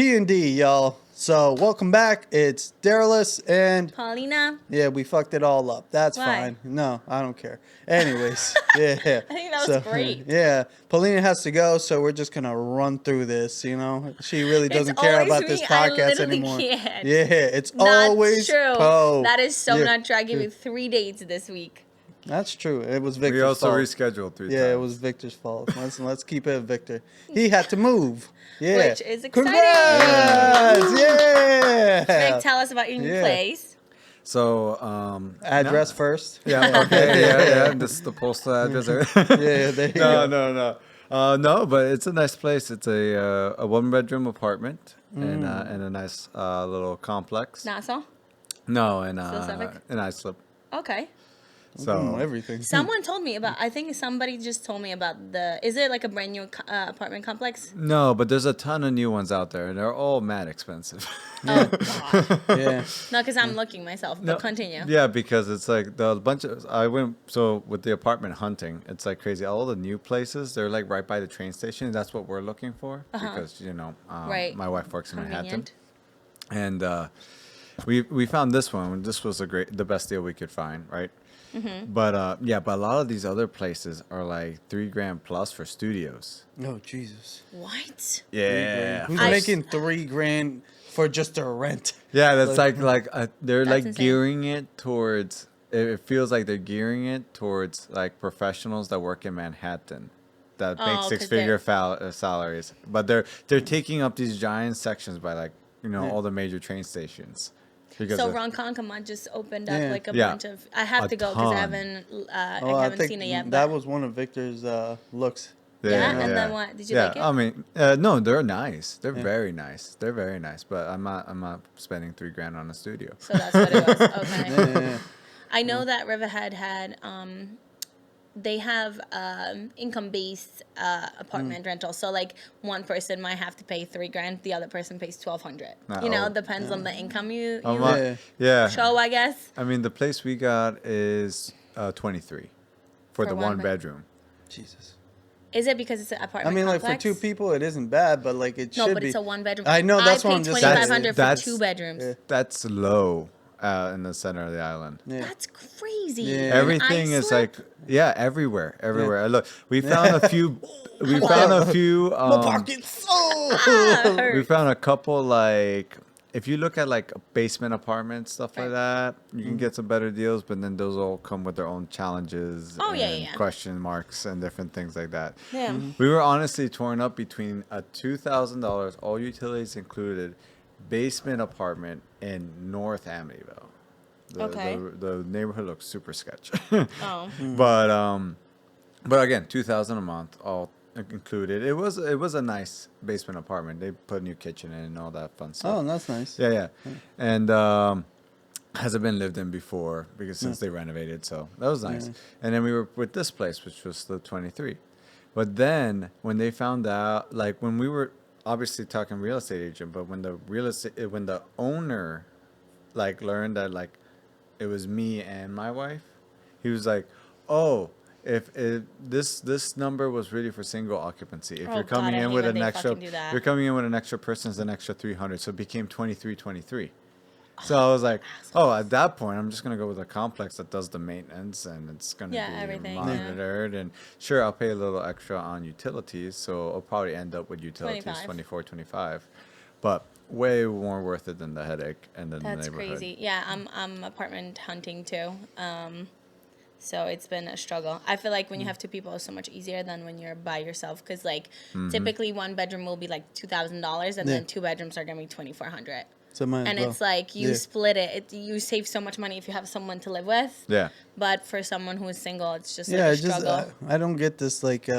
PND, y'all. So, welcome back. It's Darylus and Paulina. Yeah, we fucked it all up. That's Why? fine. No, I don't care. Anyways, yeah. I think that was great. Yeah, Paulina has to go, so we're just gonna run through this. You know, she really doesn't care always about me. this I podcast literally anymore. can't. Yeah, it's Not always true. Poe. That is so Yeah. not true. I gave you 3 dates this week. That's true. It was Victor's We also fault. rescheduled 3 times. Yeah, it was Victor's fault. Let's keep it Victor. He had to move. Yeah. Which is exciting. Congrats! Yeah. Vic, tell us about your new place. So, Address first. Yeah, okay, yeah. This is the postal address. Yeah, there you go. No, but it's a nice place. It's a 1-bedroom apartment and a nice little complex. Nassau? No, in Still Suffolk? Islip. Okay. So Everything. Someone told me about, I think somebody just told me about is it like a brand new apartment complex? no, but there's a ton of new ones out there, and they're all mad expensive. Oh, God. Yeah. No, because I'm looking myself, but continue. Yeah, because it's like I went, so with the apartment hunting, it's like crazy. All the new places, they're like right by the train station. That's what we're looking for because, Right. my wife works in Manhattan. Convenient. And we found this one. This was the best deal we could find, right? Mm-hmm. But a lot of these other places are like $3,000 plus for studios. Oh Jesus. What? Yeah, Who's making $3,000 for just a rent? yeah. That's like they're That's like insane. gearing it towards. It feels like they're gearing it towards like professionals that work in Manhattan that make 'cause six-figure salaries. But they're taking up these giant sections by like all the major train stations. So Ronkonkoma just opened up like a Yeah. bunch of. I have A to go because I ton. haven't seen it yet. That But was one of Victor's looks. yeah, and then what? Did you like it? I mean, no, they're nice. They're very nice. They're very nice. But I'm not spending $3,000 on a studio. So that's what it was. Okay. Yeah. I know that Riverhead had. They have income-based apartment rental. So like one person might have to pay $3,000, the other person pays $1,200. Depends on the income you Yeah. show, I guess. I mean, the place we got is 23 for the one 1-bedroom. Jesus. Is it because it's an apartment? I mean, like complex? for 2 people, it isn't bad, but like it should be. No, but it's a 1-bedroom. I know, that's what I'm just saying. I paid $2,500 for That's- 2 bedrooms. Yeah. That's low in the center of the island. Yeah. That's crazy. Yeah. In Everything is Iceland? like everywhere. Look, we found a few. We found a few. My pockets. Oh. Ah, We hurt. found a couple like. If you look at like basement apartments, stuff like that, you can get some better deals, but then those all come with their own challenges Oh, yeah, and yeah. question marks and different things like that. Yeah. We were honestly torn up between a $2,000, all utilities included, basement apartment in North Amityville. Okay. The neighborhood looks super sketchy. Oh. But again, $2,000 a month, all included. It was a nice basement apartment. They put a new kitchen in and all that fun stuff. Oh, that's nice. Yeah. And hasn't been lived in before because since they renovated, so that was nice. Yeah. And then we were with this place, which was the 23. But then when they found out, like when we were obviously talking real estate agent, but when the owner like learned that like it was me and my wife, he was like, "Oh, if this number was really for single occupancy. If Oh, you're coming God, I in hate with when an they extra, fucking do that. you're coming in with an extra person, it's an extra 300, so it became 23. So I was like, oh, at that point, I'm just gonna go with a complex that does the maintenance and it's gonna be everything, yeah. monitored. And sure, I'll pay a little extra on utilities, so I'll probably end up with utilities 25. 24, 25, but way more worth it than the headache and then That's the neighborhood. crazy. Yeah, I'm apartment hunting too. So it's been a struggle. I feel like when you have 2 people, it's so much easier than when you're by yourself. Because like typically 1 bedroom will be like $2,000, and then 2 bedrooms are gonna be $2,400. So might as And well. it's like you Yeah. split it. You save so much money if you have someone to live with. Yeah. But for someone who is single, it's just like Yeah, a it's just struggle. I don't get this like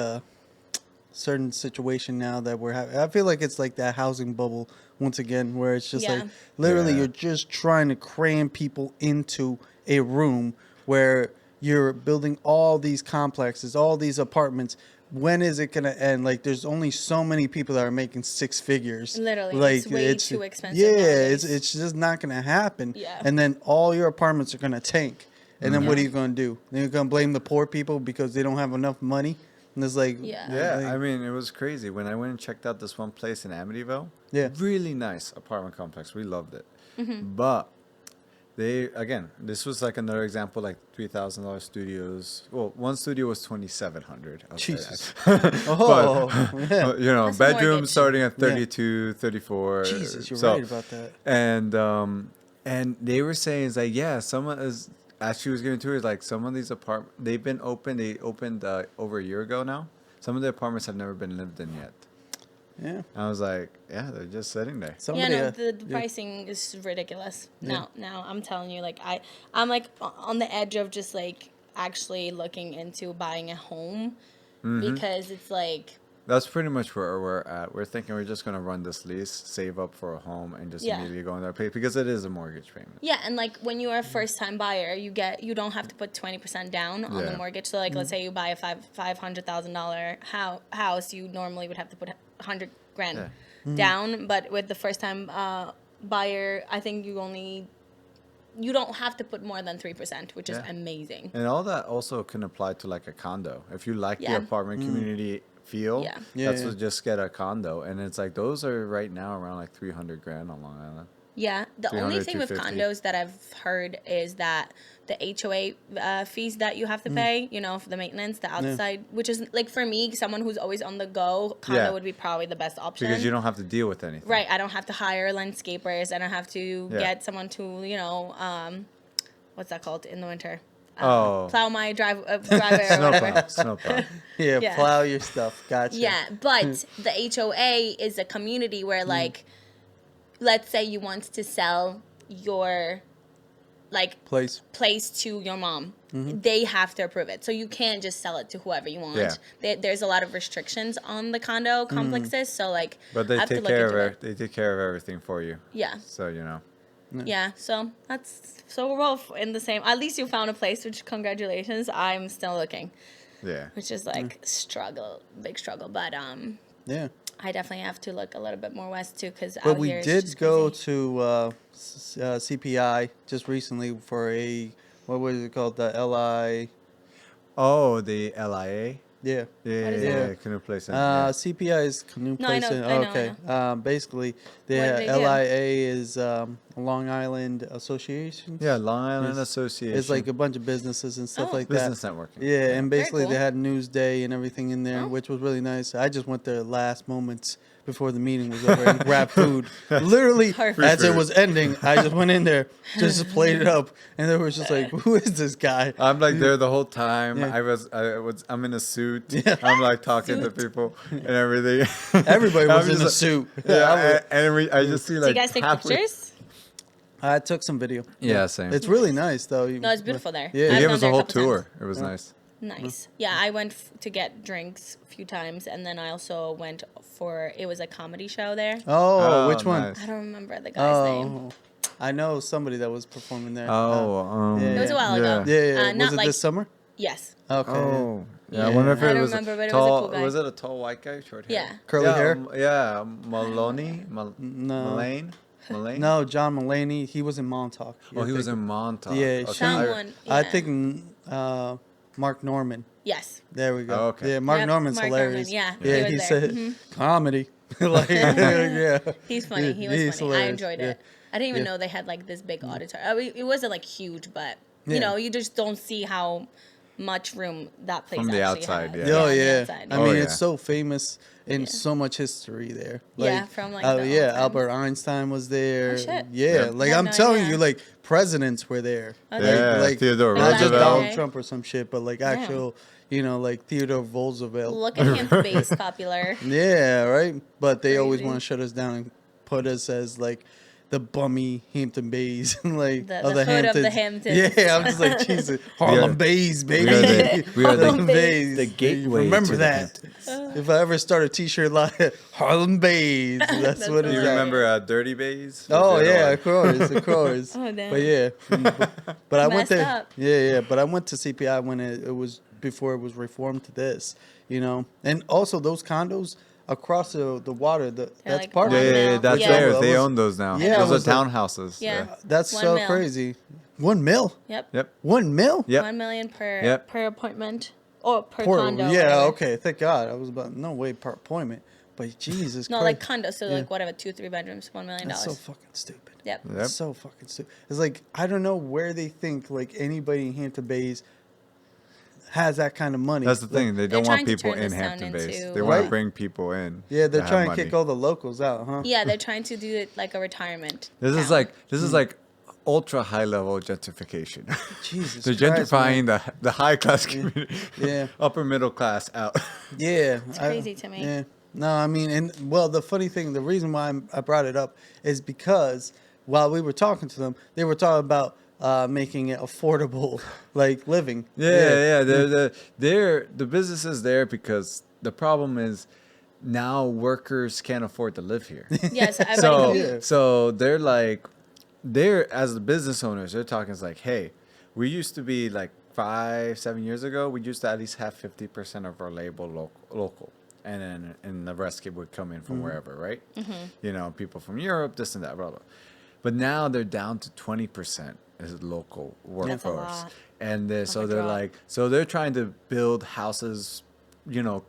certain situation now that we're having. I feel like it's like that housing bubble once again, where it's just Yeah. like literally Yeah. you're just trying to cram people into a room where you're building all these complexes, all these apartments. When is it gonna end? Like, there's only so many people that are making 6 figures. Literally, like it's way too expensive Yeah, nowadays. it's just not gonna happen. Yeah. And then all your apartments are gonna tank. And then what are you gonna do? Then you're gonna blame the poor people because they don't have enough money And it's like, Yeah, like- I mean, it was crazy. When I went and checked out this one place in Amityville, Yeah. really nice apartment complex. We loved it. Mm-hmm. But this was like another example, like $3,000 studios. Well, one studio was $2,700. Jesus. But, yeah. you know, That's bedroom mortgage. starting at Yeah. 32, 34. Jesus, you're So- right about that. And they were saying, it's like, yeah, someone is, as she was giving tours, like some of these apartments, they opened over a year ago now. Some of the apartments have never been lived in yet. Yeah. I was like, yeah, they're just sitting there. Somebody, Yeah, no, the pricing is ridiculous. Yeah. Now I'm telling you, like I'm like on the edge of just like actually looking into buying a home because it's like That's pretty much where we're at. We're thinking we're just going to run this lease, save up for a home, and just Yeah. immediately go in there pay because it is a mortgage payment. yeah, and like when you're a first time buyer, you don't have to put 20% down on the Yeah. mortgage. So like let's say you buy a $500,000 house, you normally would have to put $100,000 Yeah. down, but with the first time buyer, I think you don't have to put more than 3%, which is Yeah. amazing. And all that also can apply to like a condo. If you like the Yeah. apartment community feel, Yeah. Yeah, that's yeah. what just get a condo. And it's like those are right now around like $300,000 on Long Island. Yeah, the only 300, thing with 250. condos that I've heard is that the HOA fees that you have to pay, you know, for the maintenance, the outside, which is like for me, someone who's always on the go, condo Yeah. would be probably the best option. Because you don't have to deal with anything. Right, I don't have to hire landscapers. I don't have to Yeah. get someone to, you know, what's that called in the winter? Oh. Plow my driveway or whatever. Snowplow. Yeah, Yeah. plow your stuff. Gotcha. Yeah, but the HOA is a community where, like, let's say you want to sell your, like, Place. place to your mom. They have to approve it. So you can't just sell it to whoever you want. Yeah. There's a lot of restrictions on the condo complexes. So, like, But I they have to take look care into of it. They take care of everything for you. Yeah. So, you know. Yeah, so we're both in the same. At least you found a place, which congratulations. I'm still looking, Yeah. which is like big struggle. But Yeah. I definitely have to look a little bit more west too, because But out we here it's did just go crazy. to CPI just recently for what was it called? The LI. Oh, the LIA? Yeah. Yeah, What is yeah, that? Canoe Place. CPI is Canoe No, I Place. know, I know, I Okay. Basically, the What do they do? LIA is Long Island Association. Yeah, Long Island It's- Association. It's like a bunch of businesses and stuff Oh. like business that. networking. Yeah, and basically cool. they had News Day and everything in there, Oh. which was really nice. I just went there last moments before the meeting was over and grabbed food. Literally, Perfect. as Free it food. was ending, I just went in there, just played it up, and they was just like, "Who is this guy?" I'm like there the whole time. Yeah. I'm in a suit. Yeah. I'm like talking to people and everything. Everybody I'm was in just a like- suit. Yeah, I just see Do like. you guys take halfway- pictures? I took some video. Yeah, same. It's really nice though. No, it's beautiful there. Yeah. They I've gave gone us a there whole couple times. tour. It was nice. Nice. Yeah, I went to get drinks a few times, and then I also went it was a comedy show there. Oh, which one? nice. I don't remember the guy's name. Oh, I know somebody that was performing there. Oh, yeah. It was a while yeah. ago. yeah, yeah. not was it like this summer? yes. Okay. Oh, yeah. I Yeah. wonder if I it don't was remember, but it was a tall. cool guy. Was it a tall white guy, short hair? Yeah. Curly yeah, hair? Yeah, Maloney. No. Mullane. No, John Mulaney. He was in Montauk. Oh, he was in Montauk. Yeah, Okay. Someone. I yeah. think Mark Norman. Yes. There we go. Oh, okay. Yeah, Mark Yep, Norman's Mark hilarious. Norman, yeah, Yeah, he he was there. said comedy. Like, yeah. He's funny. He was He's funny. I hilarious. enjoyed Yeah. it. I didn't even Yeah. know they had like this big auditorium. I mean, it wasn't like huge, but Yeah. you know, you just don't see how much room that place From the actually outside, has. yeah. Oh on the yeah. outside. I Oh, mean, yeah. it's so famous and Yeah. so much history there. Yeah, from, like, the old yeah, times. Albert Einstein was there. Oh, shit. Yeah, Yeah. like I had I'm no telling idea. you, like presidents were there. Oh, Yeah, like Theodore not just Roosevelt. Donald Okay. Trump or some shit, but like Damn. actual, you know, like Theodore Roosevelt. Look at him base popular. Yeah, right. But they always Crazy. want to shut us down and put us as like the bummy Hampton Bays, like The other hood of the Hamptons. Hamptons. Yeah, I'm just like Jesus, Harlem Bays, baby. we are the- Harlem Bays. the gateway Remember to the that. If I ever start a T-shirt like Harlem Bays, that's, That's what Do it's you hilarious. at. remember Dirty Bays? Oh Was it yeah, on- of course, of course. Oh, damn. But yeah, but I went Messed there. up. Yeah, but I went to CPI when it was before it was reformed to this, you know, and also those condos across the water. That's like part Yeah, of yeah, it. yeah, Yeah. that's Yeah. theirs. I They was- own those now. Yeah, I Those was are like- townhouses. Yeah. That's 1 so mil. crazy. 1 mil. Yep. Yep. 1 mil. Yep. 1 million per Yep. per appointment. Or per Portable. condo. Yeah, whatever. okay. Thank God. I was about no way per appointment. But Jesus No, Christ. like condo. So Yeah. like whatever, 2-3 bedrooms, $1 million. That's so fucking stupid. Yep. Yep. It's so fucking stupid. It's like I don't know where they think like anybody in Hampton Bays has that kind of money. That's the thing. They They're don't want trying to people turn in this down Hampton Bays. into- They want to Right. bring people in. Yeah, they're that have trying to money. kick all the locals out, huh? Yeah, they're trying to do it like a retirement. This is town. like ultra high level gentrification. Jesus They're Christ, gentrifying man. the high class community. Yeah. Upper middle class out. Yeah, It's crazy to me. Yeah, no, I mean, and well, the funny thing, the reason why I brought it up is because while we were talking to them, they were talking about making it affordable, like living. Yeah. They're the business is there because the problem is now workers can't afford to live here. Yes, everybody So Yeah. so they're as the business owners, they're talking it's like, hey, we used to be like 5-7 years ago, we used to at least have 50% of our label local. And the rest would come in from wherever, right? You know, people from Europe, this and that, blah, blah. But now they're down to 20% as local That's a workforce. lot. And a drop. so they're trying to build houses, you know,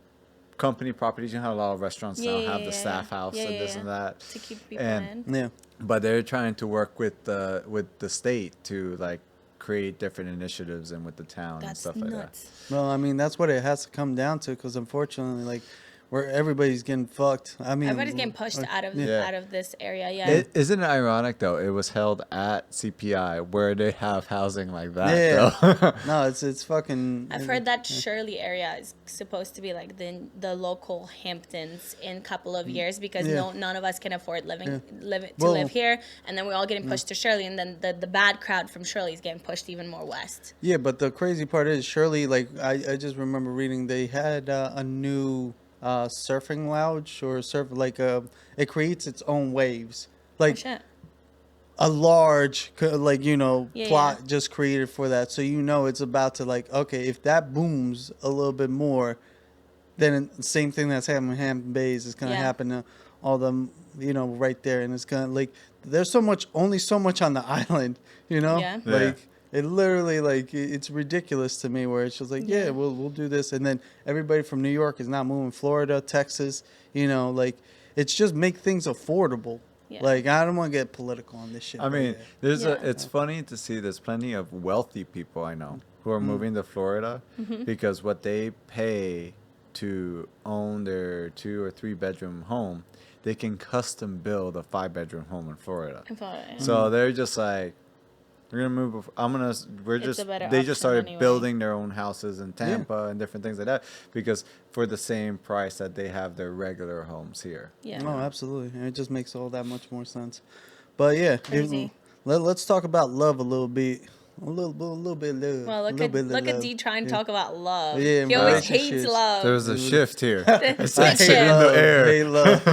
company properties. You know how a lot of restaurants now have the staff house and this and that. To keep people And- in. Yeah. But they're trying to work with the state to like create different initiatives and with the town and That's stuff like that. nuts. Well, I mean, that's what it has to come down to, because unfortunately, like, where everybody's getting fucked. I mean, Everybody's getting pushed out of Yeah. out of this area. Yeah. Isn't it ironic though? It was held at CPI where they have housing like that. Yeah. Though. No, it's fucking. I've heard that Shirley area is supposed to be like the local Hamptons in a couple of years because Yeah. none of us can afford to Well- live here, and then we're all getting pushed to Shirley, and then the bad crowd from Shirley is getting pushed even more west. Yeah, but the crazy part is, Shirley, like, I just remember reading they had a new surfing lounge or it creates its own waves. Like, Shit. a large Yeah, plot yeah. just created for that, so you know it's about to, like, okay, if that booms a little bit more, then the same thing that's happening in Hampton Bays is going to Yeah. happen to all them, right there, and it's going to, like, there's only so much on the island, Yeah. Yeah. like it literally, like, it's ridiculous to me where it's just like, yeah, Yeah. we'll do this, and then everybody from New York is now moving, Florida, Texas, like, it's just make things affordable. Yeah. Like, I don't want to get political on this shit. I mean, Yeah. it's funny to see there's plenty of wealthy people I know who are moving to Florida because what they pay to own their 2 or 3 bedroom home, they can custom build a 5-bedroom home in Florida. So they're just like, we're gonna move. We're It's just. a better They just option started anyway. building their own houses in Tampa and different things like that because for the same price that they have their regular homes here. Yeah. Oh, absolutely. And it just makes all that much more sense. But yeah, Crazy. let's talk about love a little bit. A little bit of love. Well, a little bit of look at love. D trying to Yeah. talk about love. Yeah, He always relationships. hates love. There was a shift here. The It's switch actually in shift. the air. Hey, love.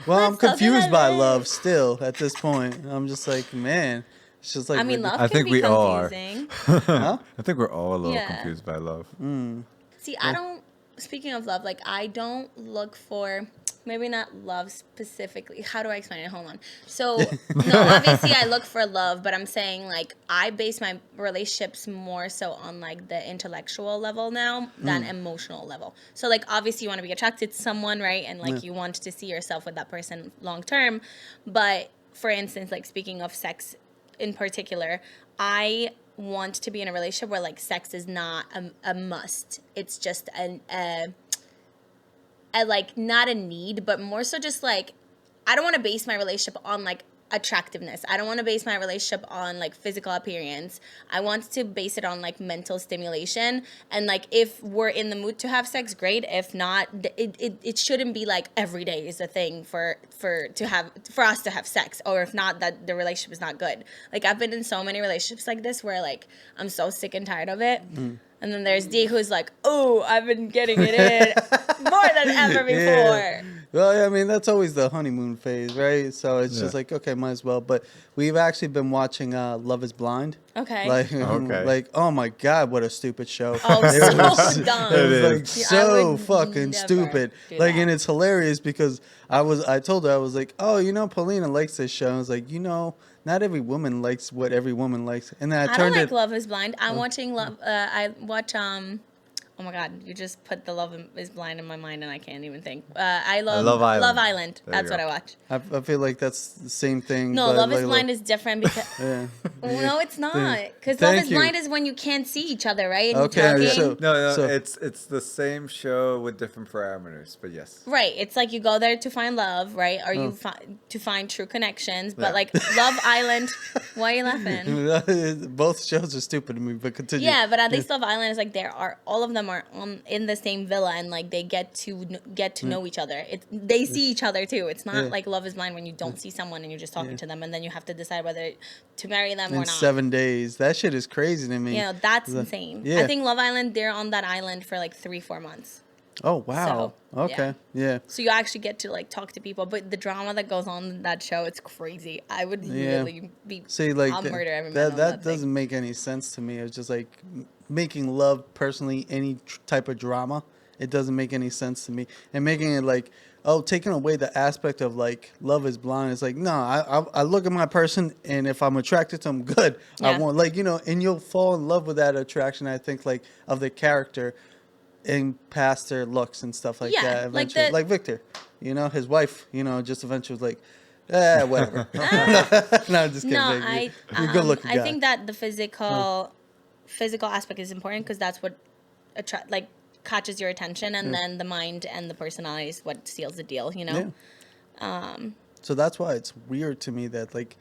Well, I'm Let's talk confused about by it. love still at this point. I'm just like, man, it's just like, I mean, love I can think be we all are. confusing. Huh? I think we're all a little Yeah. confused by love. See, I don't. Speaking of love, like I don't look for maybe not love specifically. How do I explain it? Hold on. So no, obviously I look for love, but I'm saying like I base my relationships more so on like the intellectual level now than emotional level. So like obviously you want to be attracted to someone, right? And like you want to see yourself with that person long term. But for instance, like speaking of sex in particular, I want to be in a relationship where like sex is not a must. It's just a like not a need, but more so just like I don't want to base my relationship on like attractiveness. I don't want to base my relationship on like physical appearance. I want to base it on like mental stimulation, and like if we're in the mood to have sex, great. If not, it shouldn't be like every day is a thing for us to have sex, or if not, that the relationship is not good. Like I've been in so many relationships like this where like I'm so sick and tired of it. And then there's D who's like, oh, I've been getting it in more than ever before. Yeah. Well, I mean, that's always the honeymoon phase, right? So it's just Yeah. like, okay, might as well. But we've actually been watching Love is Blind. Okay. Like, Okay. like, oh my God, what a stupid show. Oh, It so dumb. It was It like is. Yeah, I so would fucking never stupid. do Like, that. and it's hilarious because I told her, I was like, oh, Paulina likes this show. I was like, not every woman likes what every woman likes. And then I I don't turned like it. Love is Blind. I'm watching Love. I watch Oh my God, you just put the Love is Blind in my mind and I can't even think. I love Love Island. Love Island. There you That's go. what I watch. I feel like that's the same thing. No, but Love is like, Blind is different because... Yeah. No, it's not. Because Love Thank is you. Blind is when you can't see each other, right? And Okay, you're talking. so- No, So- it's the same show with different parameters, but yes. Right. It's like you go there to find love, right? Or Oh. you to find true connections. But Yeah. like Love Island, why are you laughing? Both shows are stupid to me, but continue. Yeah, but at least Love Island is like all of them are in the same villa and like they get to know each other. They see each other too. It's not Yeah. like Love is Blind when you don't see someone and you're just talking to them and then you have to decide whether to marry them or In not. 7 days. That shit is crazy to me. You know, that's insane. Yeah. I think Love Island, they're on that island for like 3-4 months. Oh, wow. So, Okay. Yeah. So you actually get to like talk to people, but the drama that goes on in that show, it's crazy. I would Yeah. really be. See, like I'll murder every man that on that thing. doesn't make any sense to me. It's just like making love personally any type of drama. It doesn't make any sense to me. And making it like, oh, taking away the aspect of like Love is Blind. It's like, no, I look at my person and if I'm attracted to them, good. I Yeah. want, like, you know, and you'll fall in love with that attraction, I think, like of the character and past their looks and stuff like Yeah, that. like Eventually, the- like Victor, you know, his wife, you know, just eventually was like, whatever. no, I'm just kidding. No, baby. You're a good looking guy. I think that the physical aspect is important because that's what catches your attention, and then the mind and the personality is what seals the deal. You know. Yeah. So that's why it's weird to me that like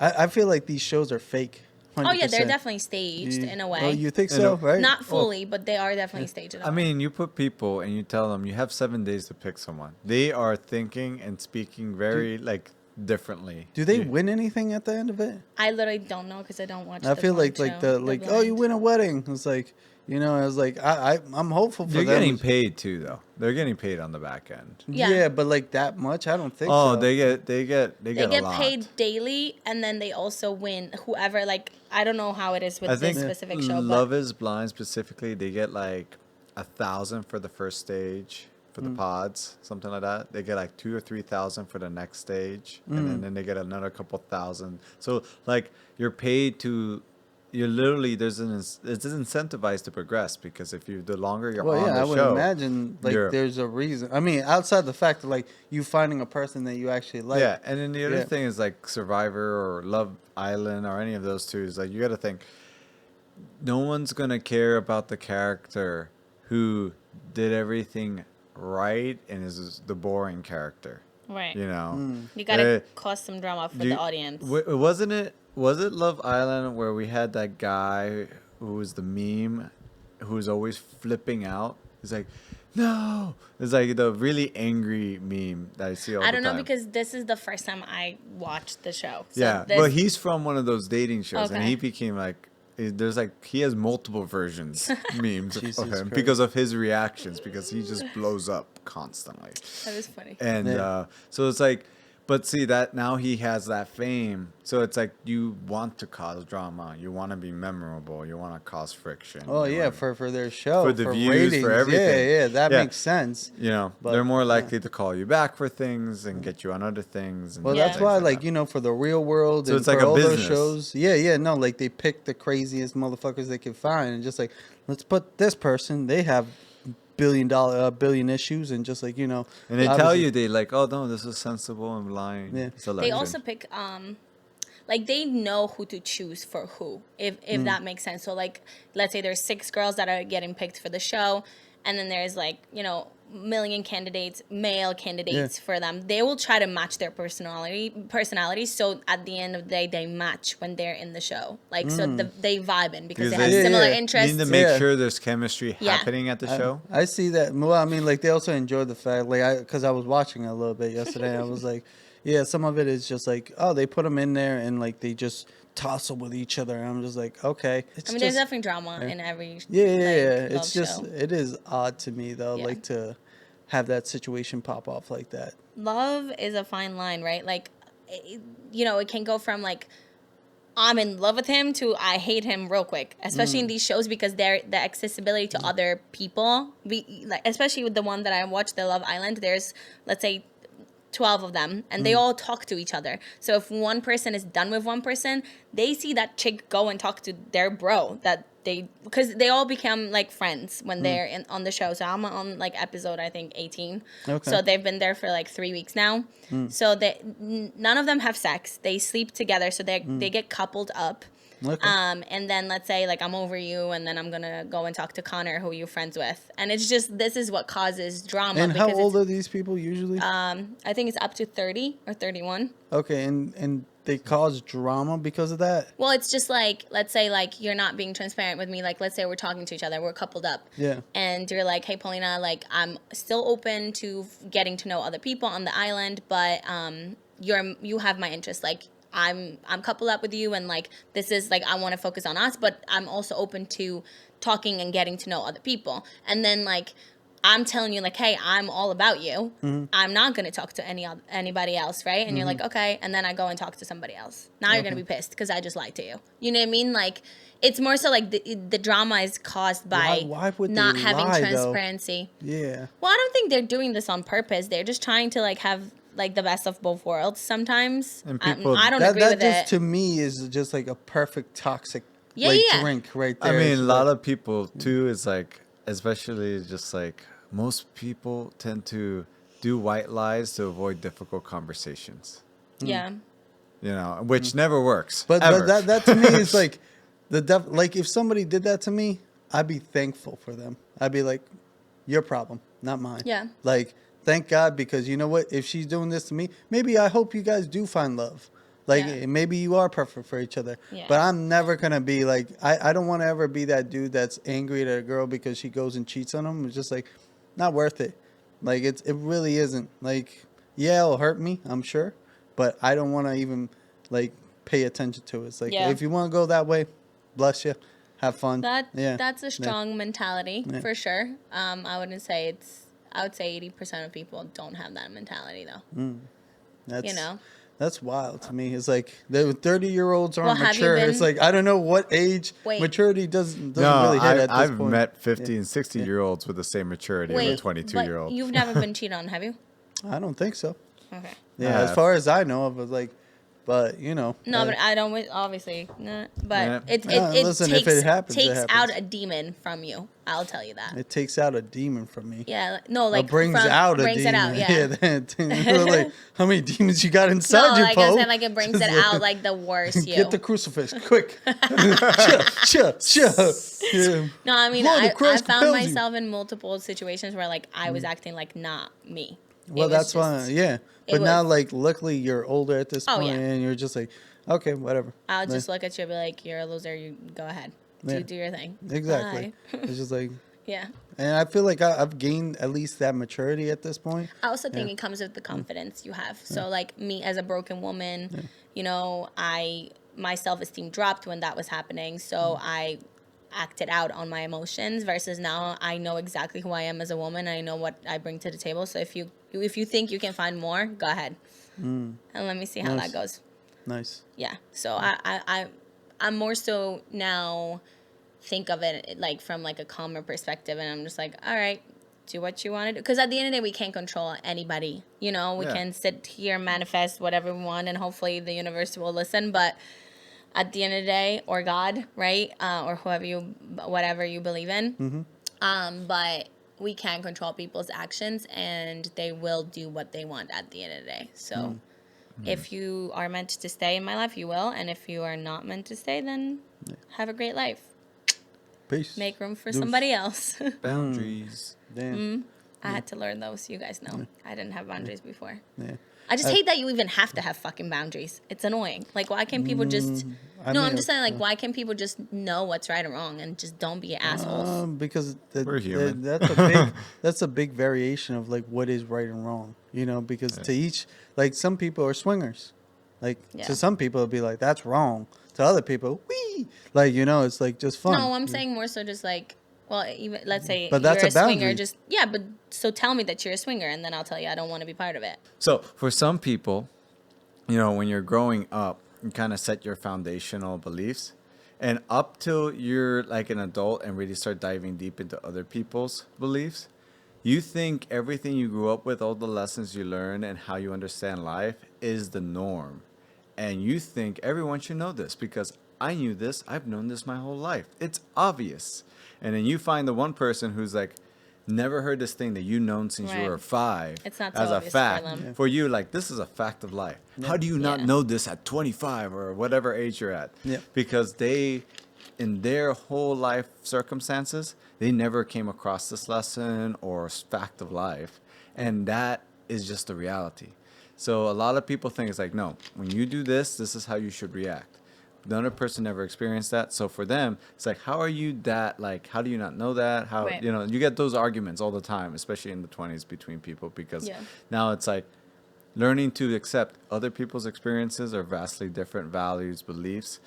I feel like these shows are fake. 100%. Oh yeah, they're definitely staged in a way. Oh, you think In so? a- Right? Not fully, but they are definitely staged in a I way. mean, you put people and you tell them you have 7 days to pick someone. They are thinking and speaking very like differently. Do they You- win anything at the end of it? I literally don't know because I don't watch. I the feel like blind the show, like The oh you Blind. win a wedding. It's like, you know, I was like I'm hopeful for You're them. getting paid too, though. They're getting paid on the back end. Yeah. Yeah, but like that much, I don't think Oh, so. they get They a get lot. paid daily, and then they also win whoever. Like I don't know how it is with I this think specific show, Love is Blind specifically, they get like 1,000 for the first stage for the pods, something like that. They get like 2,000 or 3,000 for the next stage, and then they get another couple thousand. So like you're paid to. You're literally it's incentivized to progress because if you the longer you're Well, on yeah, the I would show, imagine like you're- there's a reason. I mean, outside the fact that like you finding a person that you actually like. yeah, and then the other Yeah. thing is like Survivor or Love Island or any of those two is like you got to think no one's gonna care about the character who did everything right and is the boring character. right? You know, You gotta Uh, cause some drama for you- the audience. Wasn't it? Was it Love Island where we had that guy who was the meme, who was always flipping out? He's like, no. It's like the really angry meme that I see all the I time. don't know because this is the first time I watched the show. So Yeah, this, but he's from one of those dating shows, and Okay. he became like, there's like he has multiple versions memes Jesus of him Christ. because of his reactions because he just blows up constantly, that was funny. and Yeah. so it's like, but see that now he has that fame, so it's like you want to cause drama, you want to be memorable, you want to cause friction. Oh you yeah, wanna- for their show, For the views, for everything. Yeah, that Yeah. makes sense. you know, But, they're more likely to call you back for things and get you on other things. And Well, Yeah. that's things why, that. like, you know, for the real world So and it's like for a all those business. shows, no, like they pick the craziest motherfuckers they can find and just like, let's put this person. They have billion issues and just like, you know, And they tell obviously- you they like, oh no, this is sensible and lying. Yeah. Selection. They also pick like they know who to choose for who, if that makes sense. So like let's say there's 6 girls that are getting picked for the show, and then there's like, you know, million male candidates for them. They will try to match their personalities, so at the end of the day they match when they're in the show. Like so they vibe in because they have they- similar Yeah. You interests. need to make Yeah. sure there's chemistry Yeah. happening at the show. I see that. Well, I mean, like they also enjoy the fact, like, because I was watching it a little bit yesterday. I was like, yeah, some of it is just like, oh, they put them in there and like they just tussle with each other. And I'm just like, okay. It's I mean, there's definitely drama in every yeah. love It's just show. it is odd to me though, Yeah. like to have that situation pop off like that. Love is a fine line, right? Like, you know, it can go from like I'm in love with him to I hate him real quick, especially in these shows because they're the accessibility to other people. Like especially with the one that I watched, the Love Island. There's let's say 12 of them, and they all talk to each other. So if one person is done with one person, they see that chick go and talk to their bro that because they all become like friends when they're on the show. So I'm on like episode I think 18. Okay. So they've been there for like 3 weeks now. So none of them have sex. They sleep together. So they get coupled up. Okay. And then let's say like I'm over you, and then I'm gonna go and talk to Connor, who you're friends with, and it's just this is what causes drama. And how because old are these people usually? I think it's up to 30 or 31. Okay, and they cause drama because of that? Well, it's just like, let's say like you're not being transparent with me. Like, let's say we're talking to each other, we're coupled up. Yeah. And you're like, hey, Paulina, like I'm still open to getting to know other people on the island, but you have my interest. Like I'm coupled up with you, and like this is like I want to focus on us, but I'm also open to talking and getting to know other people. And then like I'm telling you like, hey, I'm all about you. I'm not gonna talk to anybody else, right? And you're like, okay. And then I go and talk to somebody else. Now you're gonna be pissed because I just lied to you. You know what I mean? Like it's more so like the drama is caused by why would not they having lie, transparency. Though? Yeah. Well, I don't think they're doing this on purpose. They're just trying to like have like the best of both worlds sometimes. And people- I don't That agree with just it. to me is just like a perfect toxic Yeah. drink right there. I mean, It's a lot like- of people too is like, especially just like most people tend to do white lies to avoid difficult conversations. Yeah. You know, which never works. But ever. that to me is like like if somebody did that to me, I'd be thankful for them. I'd be like, your problem, not mine. Yeah. Like, thank God, because you know what? If she's doing this to me, maybe I hope you guys do find love. Like, Yeah. maybe you are perfect for each other. Yeah. But I'm never going to be like, I don't want to ever be that dude that's angry at a girl because she goes and cheats on him. It's just like, not worth it. Like, it really isn't. Like, yeah, it'll hurt me, I'm sure. But I don't want to even, like, pay attention to it. It's like, Yeah. if you want to go that way, bless you. Have fun. That's a strong mentality for sure. I would say 80% of people don't have that mentality though. That's, You know? That's wild to me. It's like the 30-year-olds aren't Well, have you mature. been- It's like I don't know what age Wait. maturity doesn't no, really hit at this I've point. met 50 and 60-year-olds with the same maturity of a Wait, 22-year-old. but you've never been cheated on, have you? I don't think so. Okay. Yeah, as far as I know of, it's like, but you know. No, but I don't. Obviously, no. But Yeah. it Listen, if takes it happens, it takes happens. out a demon from you. I'll tell you that. It takes out a demon from me. Yeah. No, like It brings from, out a brings demon. it out. Yeah. You're like, how many demons you got inside No, you, like Poe? I said, like it brings it out like the worst you. Get the crucifix, quick. Shut. Yeah. No, I mean, Lord, the I Christ found compels you. myself in multiple situations where like I was acting like not me. Well, It was that's just- why, yeah. it But now, was- like, luckily you're older at this Oh, point, yeah. and you're just like, okay, whatever. I'll just look at you and be like, "You're a loser. You go ahead. Yeah. Do your thing." Exactly. Bye. It's just like, Yeah. and I feel like I've gained at least that maturity at this point. I also think it comes with the confidence you have. So like me as a broken woman, you know, my self-esteem dropped when that was happening. So I acted out on my emotions versus now I know exactly who I am as a woman. And I know what I bring to the table. So if you think you can find more, go ahead. And let me see how Nice. that goes. Nice. Yeah. So I'm more so now think of it like from like a calmer perspective, and I'm just like, all right, do what you want to do. Because at the end of the day, we can't control anybody. You know, we Yeah. can sit here and manifest whatever we want, and hopefully the universe will listen. But at the end of the day, or God, right, or whatever you believe in, but we can't control people's actions, and they will do what they want at the end of the day. So. If you are meant to stay in my life, you will. And if you are not meant to stay, then have a great life. Peace. Make room for Deuce. somebody else. Boundaries. Damn. I had to learn those. You guys know. I didn't have boundaries before. Yeah. I just hate that you even have to have fucking boundaries. It's annoying. Like, why can't people just... I No, mean, I'm just saying, like, why can't people just know what's right and wrong and just don't be assholes? Because We're human. that's a big variation of like what is right and wrong. You know, because to each, like, some people are swingers. Like, Yeah. to some people it'll be like that's wrong. To other people, wee, like, you know, it's like just fun. No, I'm saying more so just like... Well, even let's say But that's you're a boundary. swinger. Just yeah, but so tell me that you're a swinger, and then I'll tell you I don't want to be part of it. So for some people, you know, when you're growing up, you kind of set your foundational beliefs. And up till you're like an adult and really start diving deep into other people's beliefs, you think everything you grew up with, all the lessons you learn and how you understand life is the norm. And you think everyone should know this because I knew this. I've known this my whole life. It's obvious. And then you find the one person who's like, never heard this thing that you've known since you were 5 It's not so as a obvious fact. for them. For you, like, this is a fact of life. How do you not know this at 25 or whatever age you're at? Yeah. Because they, in their whole life circumstances, they never came across this lesson or fact of life. And that is just the reality. So a lot of people think it's like, no, when you do this, this is how you should react. The other person never experienced that. So for them, it's like, how are you that, like, how do you not know that? How, Right. you get those arguments all the time, especially in the 20s between people, because now it's like learning to accept other people's experiences are vastly different values, beliefs.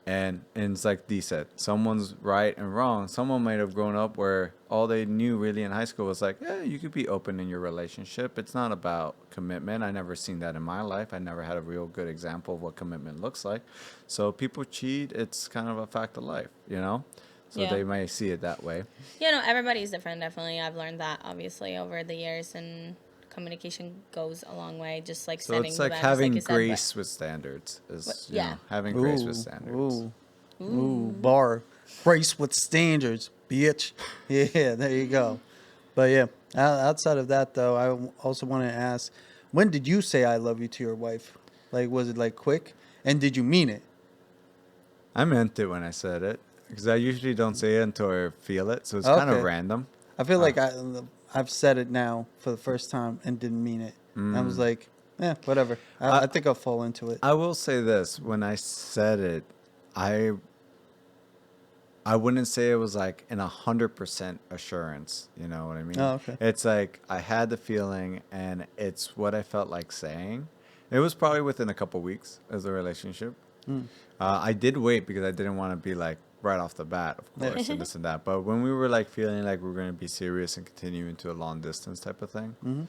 And it's like Dee said, someone's right and wrong. Someone might have grown up where all they knew really in high school was like, you could be open in your relationship. It's not about commitment. I never seen that in my life. I never had a real good example of what commitment looks like. So people cheat. It's kind of a fact of life, So they may see it that way. Everybody's different, definitely. I've learned that, obviously, over the years, and communication goes a long way, just like So setting it's like boundaries, having you said, grace with standards. Having grace with standards. Bar. Grace with standards, bitch. Yeah, there you go. But yeah, outside of that, though, I also want to ask, when did you say I love you to your wife? Like, was it like quick? And did you mean it? I meant it when I said it, because I usually don't say it until I feel it. So it's kind of random. I feel like I've said it now for the first time and didn't mean it. I was like, whatever. I think I'll fall into it. I will say this. When I said it, I wouldn't say it was like an 100% assurance. You know what I mean? Oh, okay. It's like I had the feeling, and it's what I felt like saying. It was probably within a couple weeks as a relationship. I did wait because I didn't want to be like right off the bat, of course, and this and that. But when we were like feeling like we were going to be serious and continue into a long distance type of thing,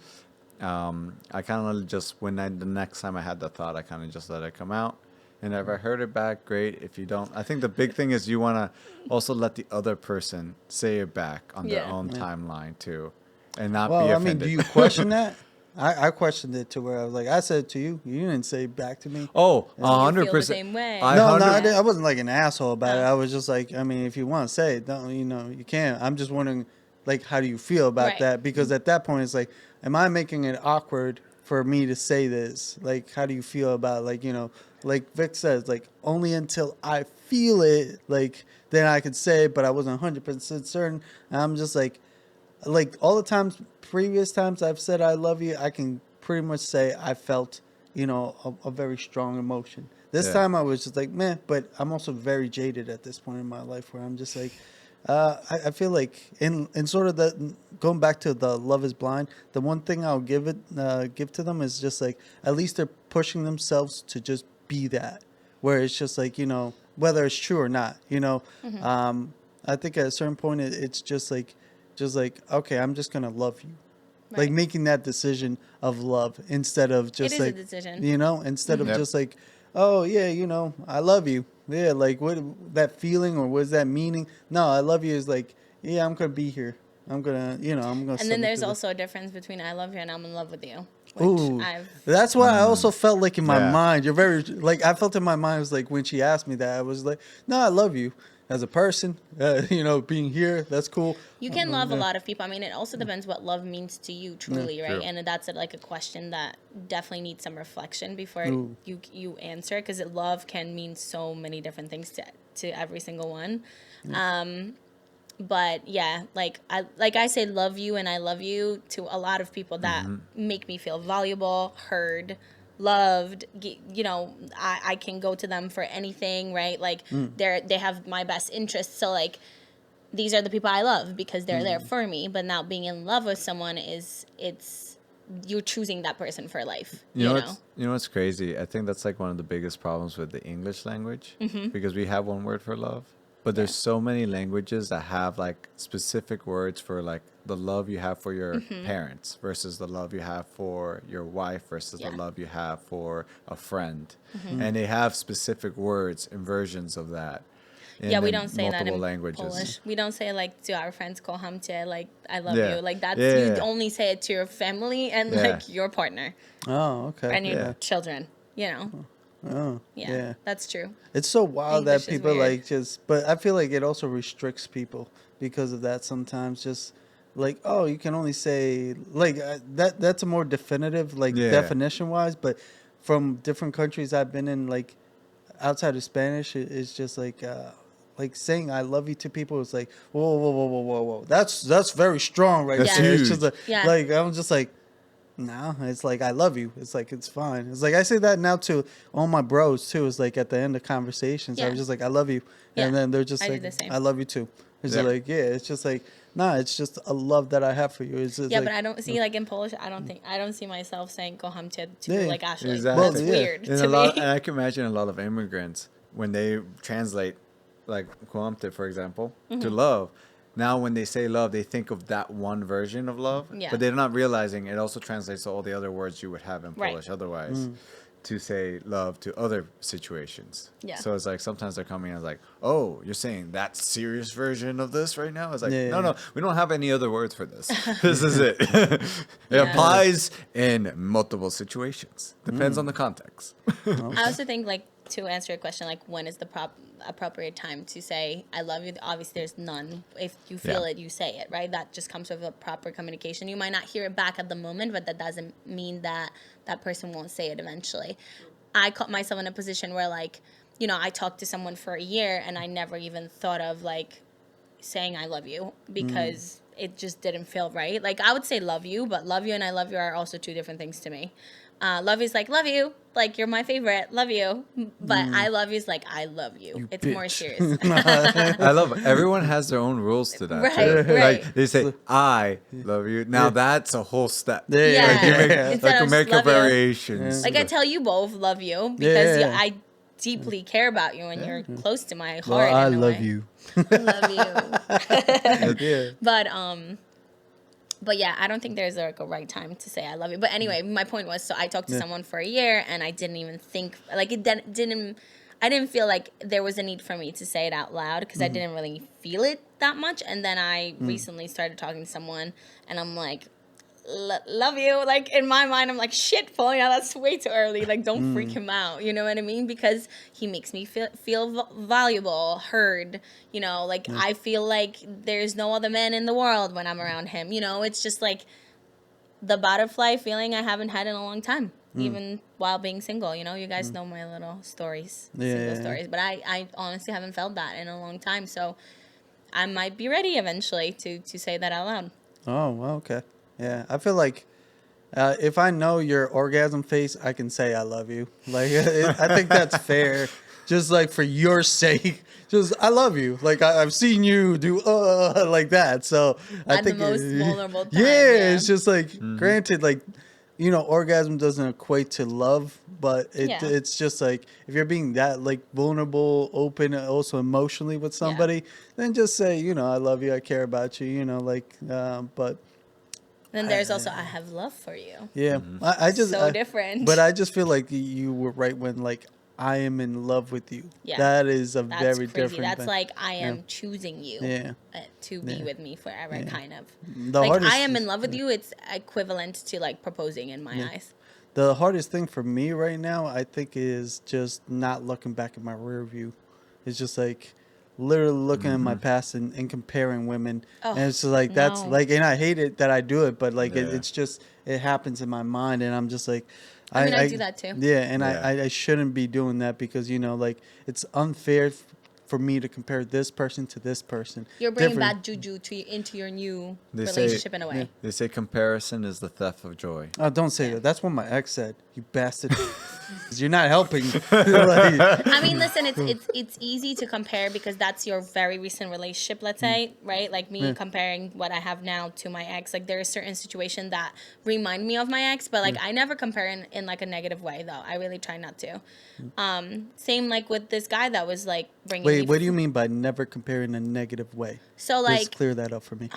I kind of just, the next time I had the thought, I kind of just let it come out. And if I heard it back, great. If you don't, I think the big thing is you want to also let the other person say it back on their own timeline too, and not be offended. I mean, do you question that? I questioned it to where I was like, I said it to you. You didn't say it back to me. Oh, You feel 100%. the same way. I wasn't like an asshole about it. I was just like, I mean, if you want to say it, don't, you can. I'm just wondering, like, how do you feel about that? Because at that point, it's like, am I making it awkward for me to say this? Like, how do you feel about, like, like Vic says, like, only until I feel it, like, then I could say it, but I wasn't 100% certain. And I'm just like all the previous times I've said I love you, I can pretty much say I felt, a very strong emotion. This time I was just like, man, but I'm also very jaded at this point in my life where I'm just like, I feel like in sort of the, going back to the Love is Blind, the one thing I'll give to them is just like, at least they're pushing themselves to just be that, where it's just like, whether it's true or not, I think at a certain point it's just like, okay, I'm just gonna love you, like making that decision of love instead of just It is like a decision. Instead of just like, oh yeah, I love you, yeah, like what that feeling or what is that meaning? No, I love you is like, yeah, I'm gonna be here, I'm gonna. And then there's also a difference between I love you and I'm in love with you. Ooh, that's what I also felt like in my mind. You're very like, I felt in my mind was like when she asked me that, I was like, no, I love you as a person, being here, that's cool. You can love a lot of people. I mean, it also depends what love means to you truly, right? True. And that's like a question that definitely needs some reflection before you answer, because love can mean so many different things to every single one. But yeah, like I say love you and I love you to a lot of people that make me feel valuable, heard, loved. I can go to them for anything, right? Like they have my best interests. So like these are the people I love because they're there for me. But now being in love with someone you're choosing that person for life. You know what's crazy? I think that's like one of the biggest problems with the English language, because we have one word for love. But there's so many languages that have like specific words for like the love you have for your parents versus the love you have for your wife versus the love you have for a friend. And they have specific words and versions of that. We don't say that in languages. Polish. We don't say like to our friends kocham cię, like I love you. Like that's you only say it to your family and like your partner. Oh, okay. And your children, Oh, Yeah, yeah. that's true. It's so wild that English is people weird. like just, but I feel like it also restricts people because of that sometimes. Just like, oh, you can only say like that. That's a more definitive like Yeah. definition wise. But from different countries I've been in, like outside of Spanish, it's just like saying I love you to people is like whoa, whoa, whoa, whoa, whoa, whoa. That's very strong right That's there. It's huge. just like, Yeah. like I'm just like. No, it's like I love you. It's like it's fine. It's like I say that now to all my bros too. It's like at the end of conversations, Yeah. I'm just like I love you, Yeah, and then they're just I do like the same. I love you too. It's Yeah. like it's just like nah. It's just a love that I have for you. It's just Yeah, like, but I don't see like in Polish. I don't see myself saying "kocham cię" to Yeah, like Ashley. exactly. That's Well, yeah. weird And to a lot, me. and I can imagine a lot of immigrants when they translate, like "kuamte," for example, Mm-hmm. to love. Now, when they say love, they think of that one version of love, Yeah. but they're not realizing it also translates to all the other words you would have in Right. Polish otherwise to say love to other situations. Yeah. So it's like sometimes they're coming as like, oh, you're saying that serious version of this right now? It's like, Yeah. no, we don't have any other words for this. This is it. It Yeah. applies in multiple situations. Depends on the context. I also think like to answer your question, like when is the appropriate time to say I love you? Obviously, there's none. If you feel Yeah. it, you say it, right? That just comes with a proper communication. You might not hear it back at the moment, but that doesn't mean that that person won't say it eventually. I caught myself in a position where like, you know, I talked to someone for a year and I never even thought of like saying I love you because it just didn't feel right. Like I would say love you, but love you and I love you are also two different things to me. Love you is like love you, like you're my favorite, love you. But I love you is like I love you. It's more bitch. serious. I love it. Everyone has their own rules to that. Right, too. right. Like they say, I love you. Now that's a whole step. Yeah, Yeah. Like you make, Instead like of you make just your love you. variations. Like I tell you both love you because Yeah. I deeply care about you and you're close to my well, heart. I in a love way. you. I love you. Yeah. But yeah, I don't think there's like a right time to say I love you. But anyway, my point was, so I talked to someone for a year and I didn't even think like I didn't feel like there was a need for me to say it out loud because I didn't really feel it that much. And then I recently started talking to someone and I'm like, love you. Like in my mind, I'm like, shit, Paulina, that's way too early. Like, don't freak him out. You know what I mean? Because he makes me feel valuable, heard. You know, like I feel like there's no other man in the world when I'm around him. You know, it's just like the butterfly feeling I haven't had in a long time, even while being single. You know, you guys know my little stories, single Yeah. stories. But I honestly haven't felt that in a long time. So I might be ready eventually to say that out loud. Oh, well, okay. Yeah, I feel like if I know your orgasm face, I can say I love you. Like, I think that's fair. Just like for your sake, just I love you. Like I've seen you do like that. So I At the think most vulnerable time, Yeah, yeah. it's just like granted, like you know, orgasm doesn't equate to love, but Yeah. it's just like if you're being that like vulnerable, open, also emotionally with somebody, then just say you know I love you, I care about you. You know, like but. Then there's also I have love for you. Yeah, I just So different. But I just feel like you were right when like I am in love with you. Yeah. That is a That's very crazy. different. That's thing. like I am choosing you Yeah. to be Yeah. with me forever, Yeah. kind of. The Like hardest I am in love with you. It's equivalent to like proposing in my eyes. The hardest thing for me right now, I think, is just not looking back at my rear view. It's just like literally looking at my past and comparing women. Oh, and it's just like, that's no. like, and I hate it that I do it, but like, Yeah. it's just, it happens in my mind. And I'm just like, I mean, I do that too. Yeah. And Yeah. I shouldn't be doing that because, you know, like it's unfair for me to compare this person to this person. You're bringing Different- bad juju into your new They say- relationship in a way. They say comparison is the theft of joy. Oh, don't say that. That's what my ex said. You bastard. You're not helping. Like, I mean, listen, it's easy to compare because that's your very recent relationship, let's say, right? Like me comparing what I have now to my ex. Like there are certain situations that remind me of my ex, but like I never compare in like a negative way, though. I really try not to. Same like with this guy that was like bringing. me wait, what do you mean by never compare in a negative way? So Just like, clear that up for me.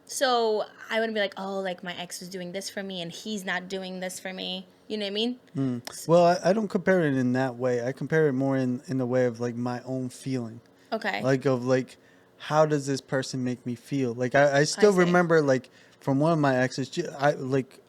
so I wouldn't be like, oh, like my ex was doing this for me and he's not doing this for me. You know what I mean? Well, I don't compare it in that way. I compare it more in the way of like my own feeling, Okay. like of like how does this person make me feel? Like I still see. remember like from one of my exes,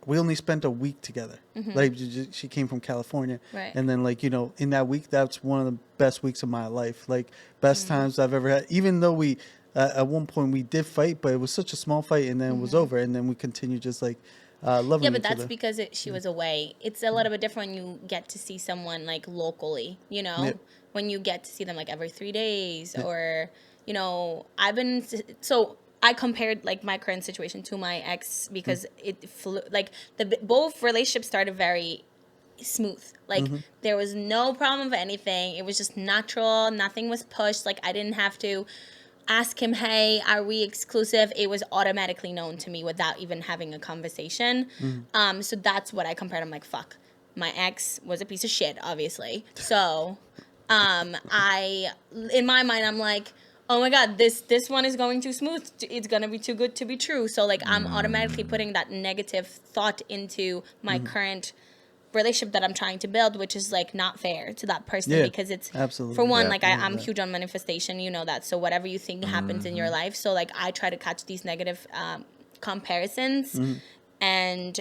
we only spent a week together. Like she came from California, Right. and then like in that week, that's one of the best weeks of my life. Like best times I've ever had. Even though we at one point we did fight, but it was such a small fight, and then it was over, and then we continued just like loving Yeah, each but that's other. because she was away. It's a little bit different when you get to see someone like locally, Yeah. when you get to see them like every 3 days or, so I compared like my current situation to my ex because it flew, like both relationships started very smooth. Like there was no problem with anything. It was just natural. Nothing was pushed. Like I didn't have to ask him, hey, are we exclusive? It was automatically known to me without even having a conversation. So that's what I compared. I'm like, fuck, my ex was a piece of shit, obviously. So in my mind, I'm like, oh my God, this one is going too smooth. It's going to be too good to be true. So like I'm automatically putting that negative thought into my current relationship that I'm trying to build, which is like not fair to that person because it's absolutely. for one, Yeah. like I'm huge on manifestation, you know that. So whatever you think happens in your life. So like I try to catch these negative comparisons and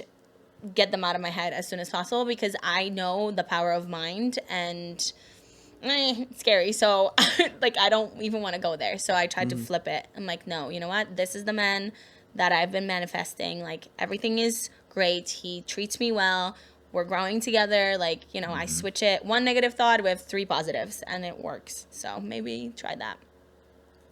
get them out of my head as soon as possible because I know the power of mind and it's scary. So like I don't even want to go there. So I tried to flip it. I'm like, no, you know what? This is the man that I've been manifesting. Like everything is great. He treats me well. We're growing together. Like, I switch it. One negative thought with 3 positives and it works. So maybe try that.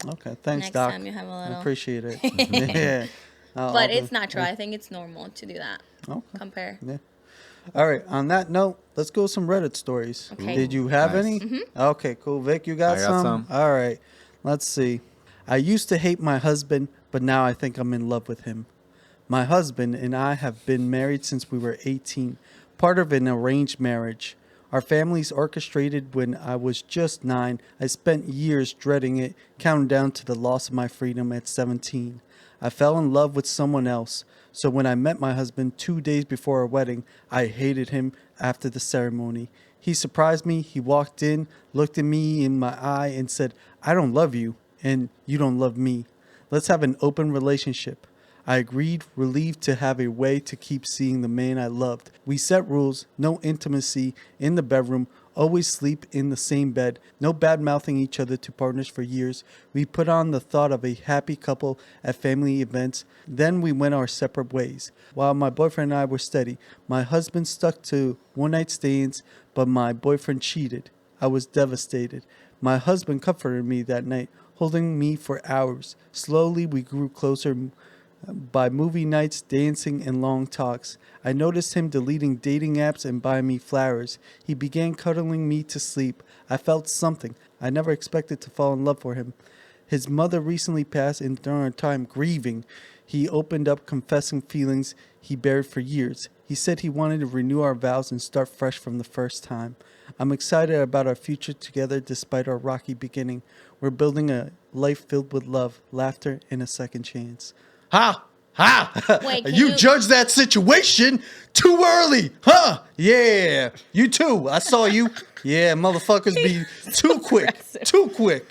Okay, thanks, Next Doc. time you have a little. I appreciate it. Yeah. But it's natural. I think it's normal to do that. Okay. Compare. Yeah. All right. On that note, let's go some Reddit stories. Okay. Did you have Nice. any? Okay, cool. Vic, you got I got some? some. All right. Let's see. I used to hate my husband, but now I think I'm in love with him. My husband and I have been married since we were 18, part of an arranged marriage. Our families orchestrated when I was just 9. I spent years dreading it, counting down to the loss of my freedom at 17. I fell in love with someone else. So when I met my husband 2 days before our wedding, I hated him after the ceremony. He surprised me. He walked in, looked at me in my eye and said, I don't love you and you don't love me. Let's have an open relationship. I agreed, relieved to have a way to keep seeing the man I loved. We set rules, no intimacy in the bedroom, always sleep in the same bed, no bad-mouthing each other to partners for years. We put on the thought of a happy couple at family events. Then we went our separate ways. While my boyfriend and I were steady, my husband stuck to one-night stands, but my boyfriend cheated. I was devastated. My husband comforted me that night, holding me for hours. Slowly, we grew closer by movie nights, dancing, and long talks. I noticed him deleting dating apps and buying me flowers. He began cuddling me to sleep. I felt something. I never expected to fall in love for him. His mother recently passed, and during our time grieving, he opened up confessing feelings he buried for years. He said he wanted to renew our vows and start fresh from the first time. I'm excited about our future together despite our rocky beginning. We're building a life filled with love, laughter, and a second chance. Ha! Ha! Wait, can you you- judged that situation too early, huh? Yeah, you too. I saw you. Yeah, motherfuckers be too quick. Aggressive. Too quick.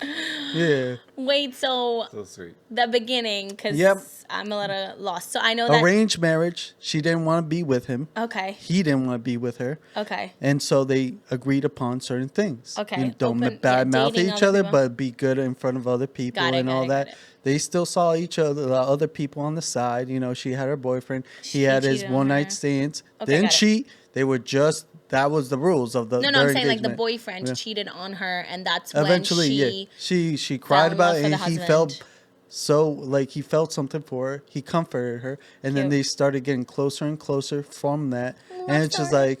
Yeah. Wait, so So sweet. the beginning, because Yep. I'm a little lost. So I know that. Arranged marriage. She didn't want to be with him. Okay. He didn't want to be with her. Okay. And so they agreed upon certain things. Okay, Don't open- badmouth dating each other other, people. but be good in front of other people Got it, and got all it, got that. it. They still saw each other, the other people on the side. She had her boyfriend. She He had his cheated on one night her. stands. Okay, Didn't got it. cheat. They were just, that was the rules of the No, their I'm saying like the engagement. boyfriend Yeah. cheated on her, and that's Eventually, when she she cried in about love it, for and the he husband. felt so like he felt something for her. He comforted her, and then Cute. they started getting closer and closer from that. Love And it's just story. like,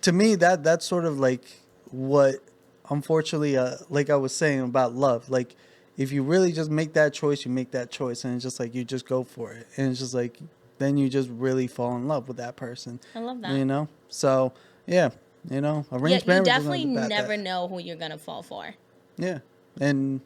to me, that's sort of like what, unfortunately, like I was saying about love. Like, if you really just make that choice, you make that choice, and it's just like you just go for it, and it's just like then you just really fall in love with that person. I love that. So yeah, arranged Yeah, you marriage. is not definitely about never that. know who you're gonna fall for. Yeah, and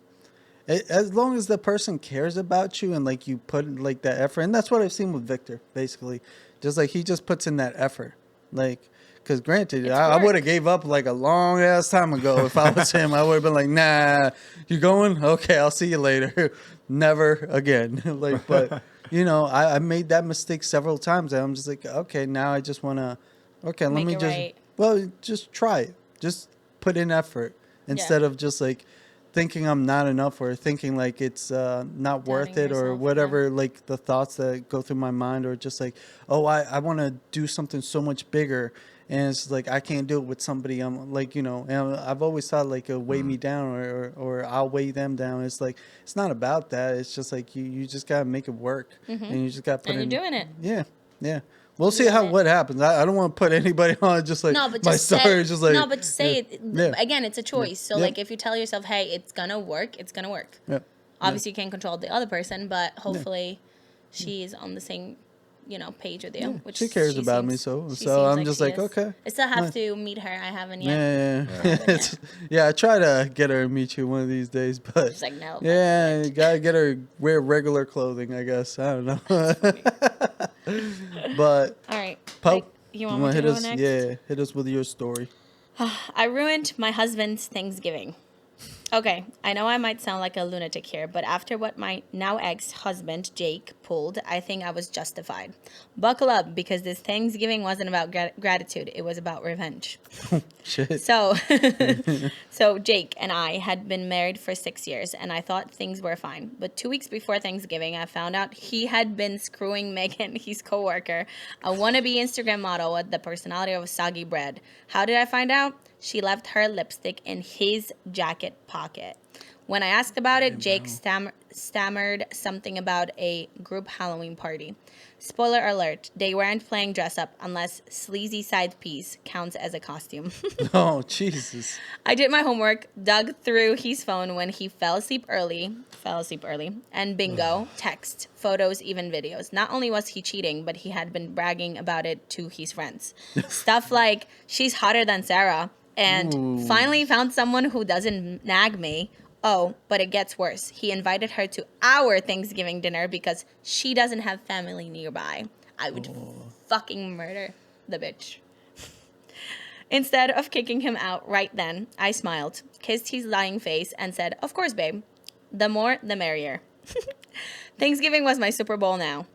as long as the person cares about you and like you put like that effort, and that's what I've seen with Victor, basically, just like he just puts in that effort, like Because granted, It's I work. would have gave up like a long ass time ago if I was him. I would have been like, nah, you going? Okay, I'll see you later. Never again. Like, but you know, I made that mistake several times. And I'm just like, okay, now I just want to, okay, let Make me it just, right. well, just try it. Just put in effort instead of just like thinking I'm not enough or thinking like it's not worth Doubting it or yourself, whatever, like the thoughts that go through my mind, or just like, oh, I want to do something so much bigger. And it's like, I can't do it with somebody. I'm like, you know, and I've always thought like it'll weigh me down or I'll weigh them down. It's like, it's not about that. It's just like, you just got to make it work and you just got to put And in. you're doing it. Yeah. Yeah. We'll see doing how it. what happens. I don't want to put anybody on just like No, but my just story say, is just like no, but say yeah, it. yeah, Again, it's a choice. So Yeah. like, if you tell yourself, "Hey, it's gonna work," it's gonna work. yeah. Obviously, you can't control the other person, but hopefully, she's on the same, page with you. Yeah, Which she cares about me, seems- so she so seems I'm just she like, is. okay. I still have Nice. to meet her. I haven't yet. Yeah, Yeah. It's- yeah. I try to get her to meet you one of these days, but She's like, no. yeah, you gotta get her wear regular clothing. I guess I don't know, but All right. Pope, You want me wanna to hit go us? next? Yeah, hit us with your story. I ruined my husband's Thanksgiving. Okay, I know I might sound like a lunatic here, but after what my now ex-husband, Jake, pulled, I think I was justified. Buckle up, because this Thanksgiving wasn't about gratitude. It was about revenge. Shit. So, so Jake and I had been married for 6 years, and I thought things were fine. But 2 weeks before Thanksgiving, I found out he had been screwing Megan, his coworker, a wannabe Instagram model with the personality of soggy bread. How did I find out? She left her lipstick in his jacket pocket. When I asked about it, Jake stammered something about a group Halloween party. Spoiler alert, they weren't playing dress up unless sleazy side piece counts as a costume. Oh Jesus. I did my homework, dug through his phone when he fell asleep early, and bingo, text, photos, even videos. Not only was he cheating, but he had been bragging about it to his friends. Stuff like, she's hotter than Sarah, and Ooh. finally found someone who doesn't nag me. Oh, but it gets worse. He invited her to our Thanksgiving dinner because she doesn't have family nearby. I would fucking murder the bitch. Instead of kicking him out right then, I smiled, kissed his lying face, and said, "Of course, babe. The more, the merrier." Thanksgiving was my Super Bowl now,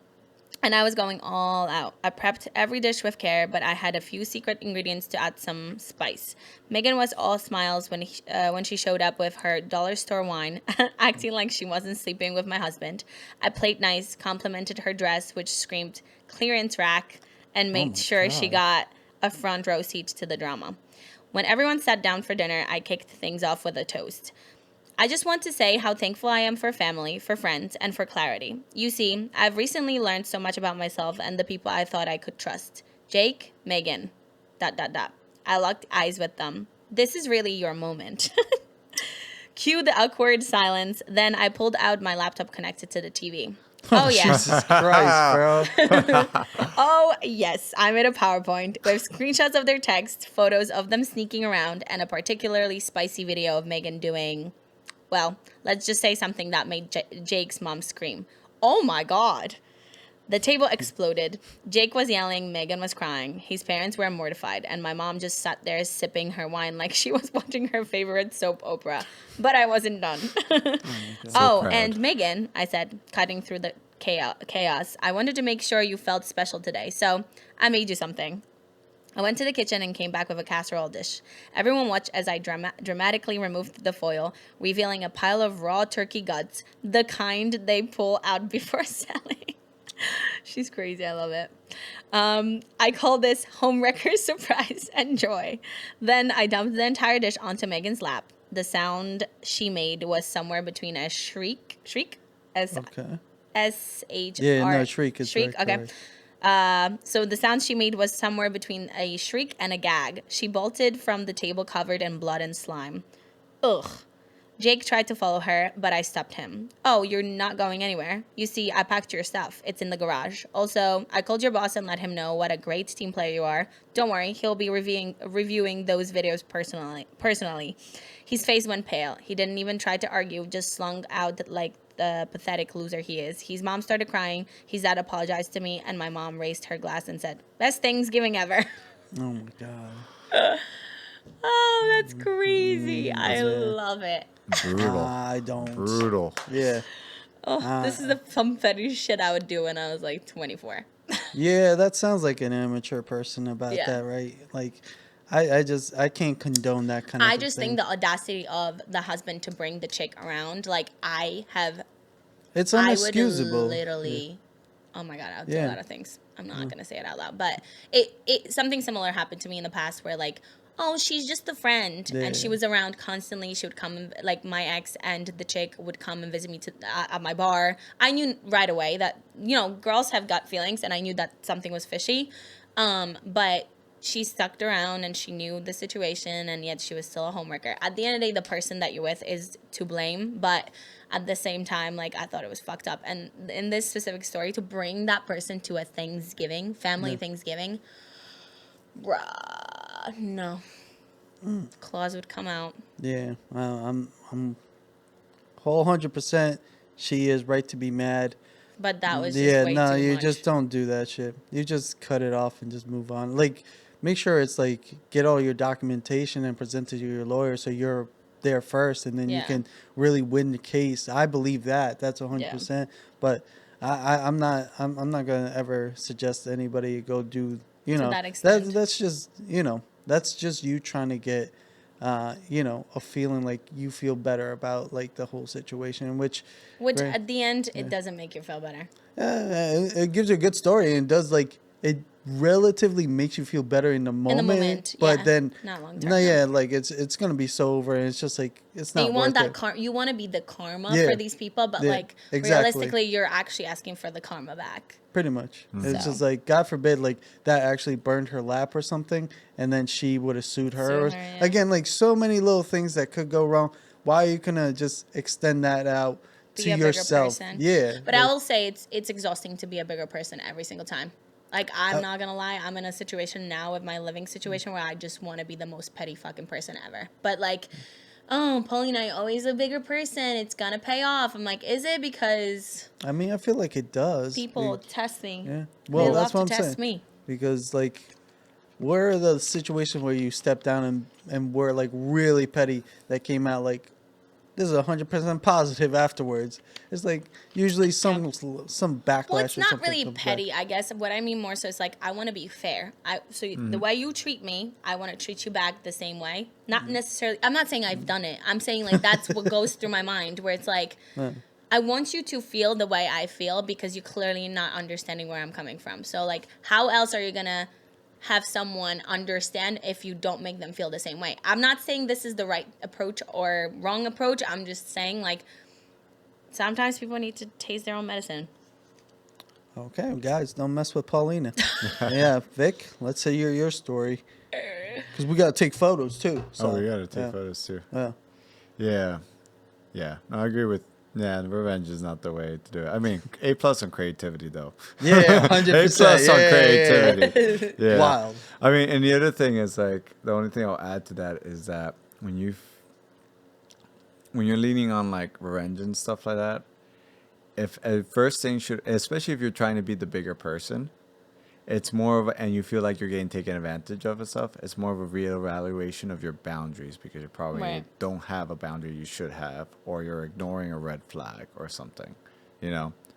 and I was going all out. I prepped every dish with care, but I had a few secret ingredients to add some spice. Megan was all smiles when she showed up with her dollar store wine, acting like she wasn't sleeping with my husband. I played nice, complimented her dress, which screamed clearance rack, and made sure she got a front row seat to the drama. When everyone sat down for dinner, I kicked things off with a toast. I just want to say how thankful I am for family, for friends, and for clarity. You see, I've recently learned so much about myself and the people I thought I could trust. Jake, Megan, ... I locked eyes with them. This is really your moment. Cue the awkward silence. Then I pulled out my laptop connected to the TV. Oh, yes. Jesus Christ, bro. Oh, yes. I made a PowerPoint with screenshots of their text, photos of them sneaking around, and a particularly spicy video of Megan doing, well, let's just say something that made Jake's mom scream. Oh, my God. The table exploded. Jake was yelling, Megan was crying. His parents were mortified, and my mom just sat there sipping her wine like she was watching her favorite soap opera. But I wasn't done. So proud. And Megan, I said, cutting through the chaos, I wanted to make sure you felt special today, so I made you something. I went to the kitchen and came back with a casserole dish. Everyone watched as I dramatically removed the foil, revealing a pile of raw turkey guts, the kind they pull out before selling. She's crazy. I love it. I call this homewrecker surprise and joy. Then I dumped the entire dish onto Megan's lap. The sound she made was somewhere between a shriek, Okay. S-H-R. Yeah, no, shriek is shriek. very Okay. correct. So the sound she made was somewhere between a shriek and a gag. She bolted from the table covered in blood and slime. Ugh. Jake tried to follow her, but I stopped him. Oh, you're not going anywhere. You see, I packed your stuff. It's in the garage. Also, I called your boss and let him know what a great team player you are. Don't worry, he'll be reviewing those videos personally. His face went pale. He didn't even try to argue, just slung out like the pathetic loser he is. His mom started crying. His dad apologized to me, and my mom raised her glass and said, "Best Thanksgiving ever." Oh my god. Oh, that's crazy. I yeah. love it. Brutal. I don't. Brutal. Yeah. Oh, this is the fun petty shit I would do when I was like 24. Yeah, that sounds like an immature person about Yeah. that, right? Like, I can't condone that kind of I thing. just think the audacity of the husband to bring the chick around, like It's I would unexcusable. literally, oh my god, I would do Yeah. a lot of things. I'm not gonna say it out loud, but something similar happened to me in the past where like, oh, she's just a friend, and she Yeah. was around constantly. She would come, like my ex and the chick would come and visit me at my bar. I knew right away that girls have gut feelings, and I knew that something was fishy, but she stuck around and she knew the situation, and yet she was still a homewrecker. At the end of the day, the person that you're with is to blame, but at the same time, like, I thought it was fucked up. And in this specific story, to bring that person to a Thanksgiving, family Thanksgiving, bruh, no. Claws would come out. Yeah, I'm whole 100%. She is right to be mad. But that was just way no, too you much. just don't do that shit. You just cut it off and just move on. Like, make sure it's like get all your documentation and present it to your lawyer so you're there first, and then you Yeah. can really win the case. I believe that. That's 100%. But I'm not gonna ever suggest anybody go do that extent. that's just that's just you trying to get a feeling like you feel better about like the whole situation, which right, at the end, it doesn't make you feel better. it gives you a good story and does like it relatively makes you feel better in the moment, but yeah. then Not long term. no, yeah, like it's gonna be so over, and it's just like it's not And you want worth that it. you want to be the karma Yeah. for these people, but Yeah, like exactly. realistically, you're actually asking for the karma back. Pretty much. It's So. just like, God forbid, like that actually burned her lap or something, and then she would have sued her. Sue her, yeah. Again, like so many little things that could go wrong. Why are you gonna just extend that out Be to a yourself? bigger person. Yeah. But I will say it's exhausting to be a bigger person every single time. Like, I'm not gonna lie, I'm in a situation now with my living situation where I just want to be the most petty fucking person ever. But like, oh, Paulina, you're always a bigger person. It's gonna pay off. I'm like, is it? Because I mean, I feel like it does. people test me. Yeah. They Well, love that's what to I'm test saying. me. Because like, where are the situations where you step down and were like really petty that came out like this is 100% positive afterwards? It's like usually some backlash. Well, it's or not something really comes back. petty, I guess. What I mean more so is like, I want to be fair. The way you treat me, I want to treat you back the same way. Not necessarily. I'm not saying I've done it. I'm saying like that's what goes through my mind, where it's like, I want you to feel the way I feel because you're clearly not understanding where I'm coming from. So like, how else are you gonna have someone understand if you don't make them feel the same way? I'm not saying this is the right approach or wrong approach. I'm just saying like, sometimes people need to taste their own medicine. Okay, guys, don't mess with Paulina. Yeah, Vic, let's hear your story. Because we got to take photos, too. So, Oh, we gotta take yeah. photos too. Yeah. Yeah. Yeah. No, I agree with. Yeah, revenge is not the way to do it. I mean, A+ on creativity though. Yeah, 100%. A+ on Yeah. creativity. Yeah. Wild. I mean, and the other thing is like the only thing I'll add to that is that when you're leaning on like revenge and stuff like that, if first thing should, especially if you're trying to be the bigger person, it's more of and you feel like you're getting taken advantage of and stuff, it's more of a reevaluation of your boundaries because you probably Right. don't have a boundary you should have, or you're ignoring a red flag or something,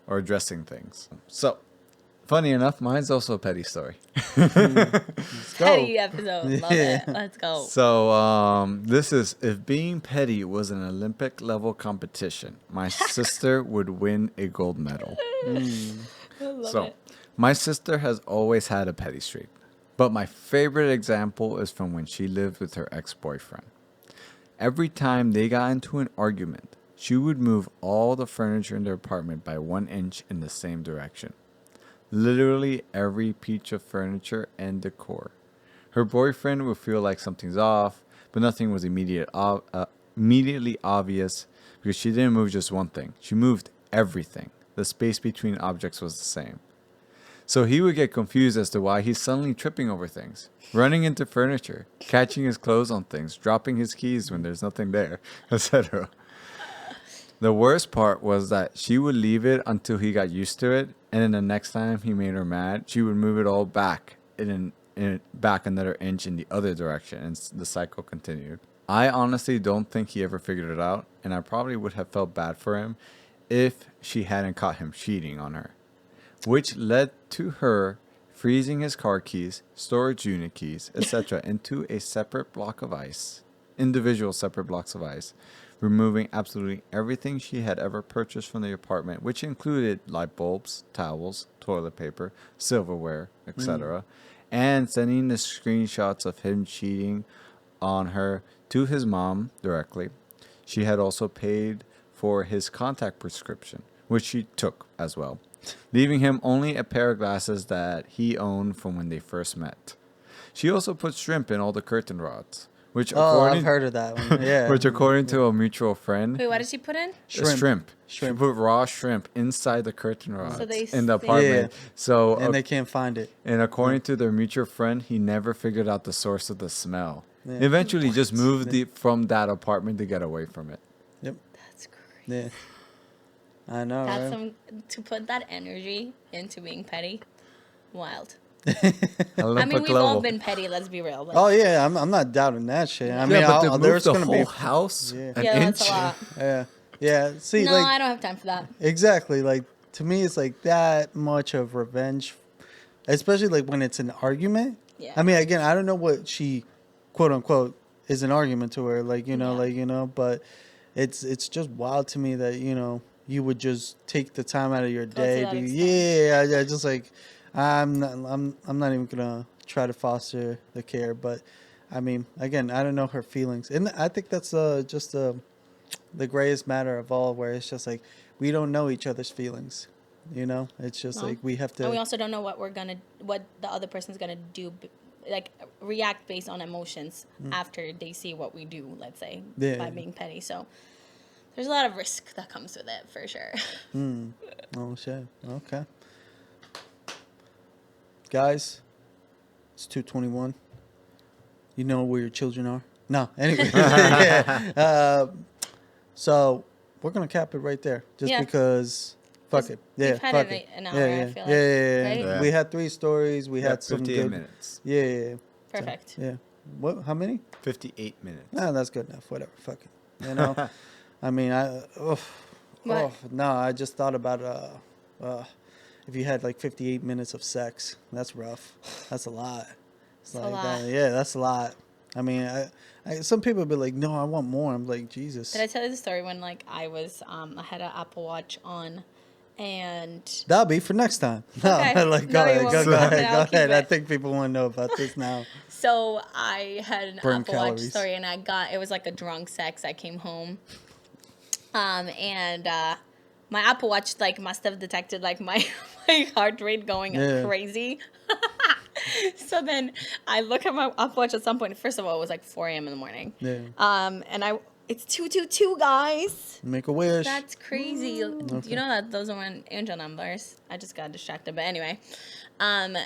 or addressing things. So, funny enough, mine's also a petty story. Let's go. Petty episode. Love Yeah. it. Let's go. So, this is if being petty was an Olympic level competition, my sister would win a gold medal. I love So, it. my sister has always had a petty streak, but my favorite example is from when she lived with her ex-boyfriend. Every time they got into an argument, she would move all the furniture in their apartment by 1 inch in the same direction. Literally every piece of furniture and decor. Her boyfriend would feel like something's off, but nothing was immediately obvious because she didn't move just one thing. She moved everything. The space between objects was the same. So he would get confused as to why he's suddenly tripping over things, running into furniture, catching his clothes on things, dropping his keys when there's nothing there, etc. The worst part was that she would leave it until he got used to it, and then the next time he made her mad, she would move it all back in an back another inch in the other direction, and the cycle continued. I honestly don't think he ever figured it out, and I probably would have felt bad for him if she hadn't caught him cheating on her, which led to her freezing his car keys, storage unit keys, etc. into a separate block of ice, individual separate blocks of ice, removing absolutely everything she had ever purchased from the apartment, which included light bulbs, towels, toilet paper, silverware, etc., and sending the screenshots of him cheating on her to his mom directly. She had also paid for his contact prescription, which she took as well, leaving him only a pair of glasses that he owned from when they first met. She also put shrimp in all the curtain rods, which I've heard of that one. Yeah. which according to a mutual friend, Wait, what did she put in? shrimp. She put raw shrimp inside the curtain rods in the apartment. Yeah. So And they can't find it. and according to their mutual friend, he never figured out the source of the smell. Yeah. Eventually, just moved from that apartment to get away from it. Yep. That's crazy. Yeah. I know, That's right? to put that energy into being petty. Wild. Olympic I mean, we've level. all been petty. Let's be real. Like, Oh yeah, I'm not doubting that shit. I mean, yeah, but to move there's the gonna whole be house Yeah. an yeah, inch. that's a lot. yeah. See, No, like I don't have time for that. exactly, like to me, it's like that much of revenge, especially like when it's an argument. Yeah. I mean, again, I don't know what she, quote unquote, is an argument to her, like Yeah. but it's just wild to me that you would just take the time out of your to day. that extent. I just like I'm not even gonna try to foster the care, but I mean, again, I don't know her feelings, and I think that's just the greatest matter of all, where it's just like we don't know each other's feelings. It's just No. like we have to. And we also don't know what the other person's gonna do, like react based on emotions after they see what we do. Let's say by being petty. So there's a lot of risk that comes with it for sure. Oh shit. Okay. Guys, it's 2:21. You know where your children are? No. Anyway. Yeah. So we're gonna cap it right there, just Yeah. because. Fuck it. Yeah. We've had fuck it it. an hour, Yeah. I feel like, Yeah. right? We had 3 stories. We Yeah, had some 58 good. minutes. Yeah. Perfect. Yeah. What? How many? 58 minutes. No, that's good enough. Whatever. Fuck it. I mean, What? no, I just thought about if you had like 58 minutes of sex, that's rough. That's a lot. It's a like lot. that. Yeah, that's a lot. I mean, some people would be like, no, I want more. I'm like, Jesus. Did I tell you the story when like I was I had an Apple Watch on, and That'll be for next time. No, Okay. like, No, you go won't. ahead. Then I'll Go keep ahead. I it. think people want to know about this now. so I had an Burn Apple Watch calories. story, and it was like a drunk sex. I came home, and my Apple Watch like must have detected like my heart rate going Yeah. crazy. So then I look at my Apple Watch at some point. First of all, it was like 4 a.m. in the morning. Yeah. And it's 222, guys. Make a wish. That's crazy. You know that those are angel numbers. I just got distracted. But anyway, I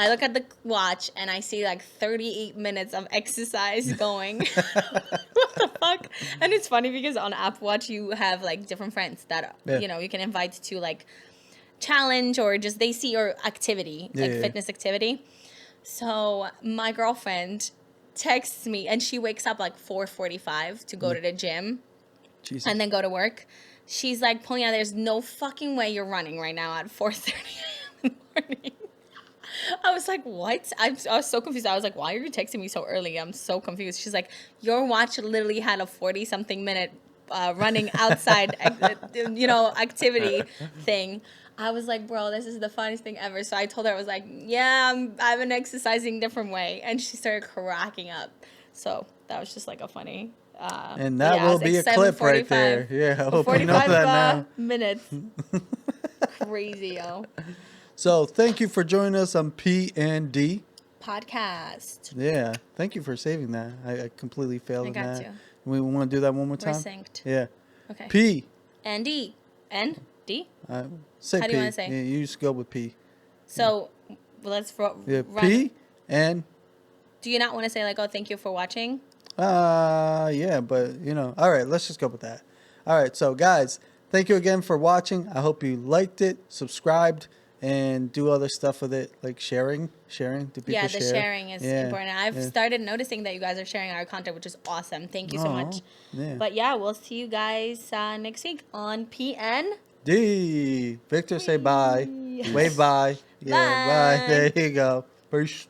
look at the watch and I see like 38 minutes of exercise going. What the fuck? And it's funny because on Apple Watch you have like different friends that you can invite to like challenge, or just they see your activity, like fitness activity. So my girlfriend texts me and she wakes up like 4:45 to go to the gym. Jesus. And then go to work. She's like, Polina, there's no fucking way you're running right now at 4:30 in the morning. I was like, what? I was so confused. I was like, why are you texting me so early? I'm so confused. She's like, your watch literally had a 40-something minute running outside, activity thing. I was like, bro, this is the funniest thing ever. So I told her, I was like, yeah, I've been exercising different way. And she started cracking up. So that was just like a funny... and that will be a clip right there. Yeah, I hope you know that now. Minutes. Crazy, yo. So thank you for joining us on PND Podcast. Yeah, thank you for saving that. I completely failed I on got that. you. We want to do that one more We're time? synced. Yeah. Okay. P. N D. N D. Say How P. do you wanna say? Yeah, you just go with P. So let's Yeah, run P it. and Do you not want to say like, oh, thank you for watching? yeah, but all right, let's just go with that. All right, so guys, thank you again for watching. I hope you liked it, subscribed, and do other stuff with it, like sharing. Do people Yeah, share? the sharing is Yeah, important. I've yeah. started noticing that you guys are sharing our content, which is awesome. Thank you so Aw, much. yeah. But yeah, we'll see you guys next week on PN. D. Victor, say bye. Wave bye. Yeah, bye. Bye. There you go. Peace.